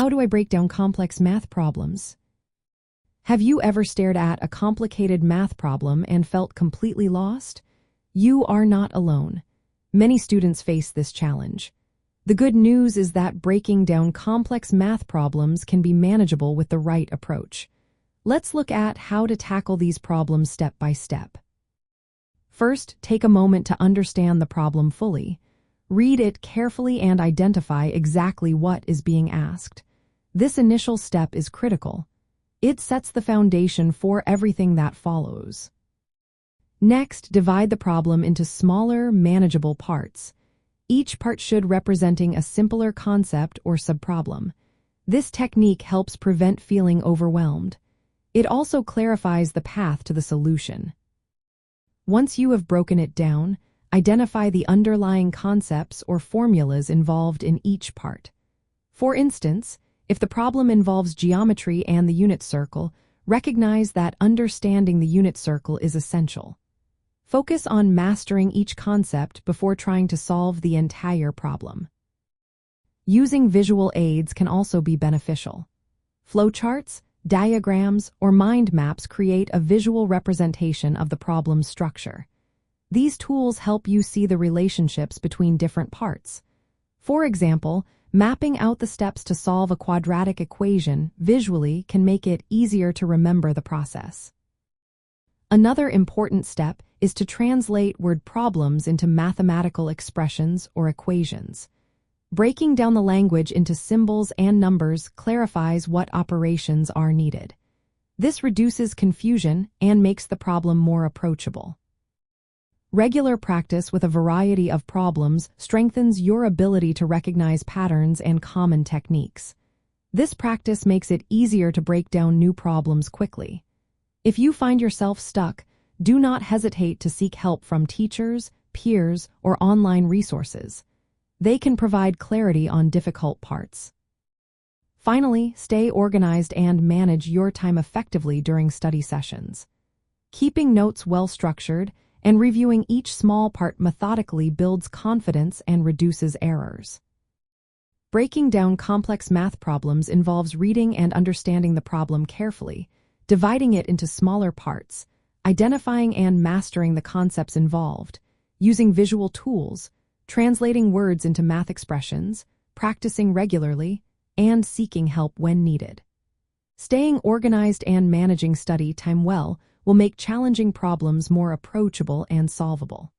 How do I break down complex math problems? Have you ever stared at a complicated math problem and felt completely lost? You are not alone. Many students face this challenge. The good news is that breaking down complex math problems can be manageable with the right approach. Let's look at how to tackle these problems step by step. First, take a moment to understand the problem fully. Read it carefully and identify exactly what is being asked. This initial step is critical. It sets the foundation for everything that follows. Next, divide the problem into smaller, manageable parts. Each part should representing a simpler concept or subproblem. This technique helps prevent feeling overwhelmed. It also clarifies the path to the solution. Once you have broken it down, identify the underlying concepts or formulas involved in each part. For instance, if the problem involves geometry and the unit circle, recognize that understanding the unit circle is essential. Focus on mastering each concept before trying to solve the entire problem. Using visual aids can also be beneficial. Flowcharts, diagrams, or mind maps create a visual representation of the problem's structure. These tools help you see the relationships between different parts. For example, mapping out the steps to solve a quadratic equation visually can make it easier to remember the process. Another important step is to translate word problems into mathematical expressions or equations. Breaking down the language into symbols and numbers clarifies what operations are needed. This reduces confusion and makes the problem more approachable. Regular practice with a variety of problems strengthens your ability to recognize patterns and common techniques. This practice makes it easier to break down new problems quickly. If you find yourself stuck, do not hesitate to seek help from teachers, peers, or online resources. They can provide clarity on difficult parts. Finally, stay organized and manage your time effectively during study sessions. Keeping notes well-structured and reviewing each small part methodically builds confidence and reduces errors. Breaking down complex math problems involves reading and understanding the problem carefully, dividing it into smaller parts, identifying and mastering the concepts involved, using visual tools, translating words into math expressions, practicing regularly, and seeking help when needed. Staying organized and managing study time well will make challenging problems more approachable and solvable.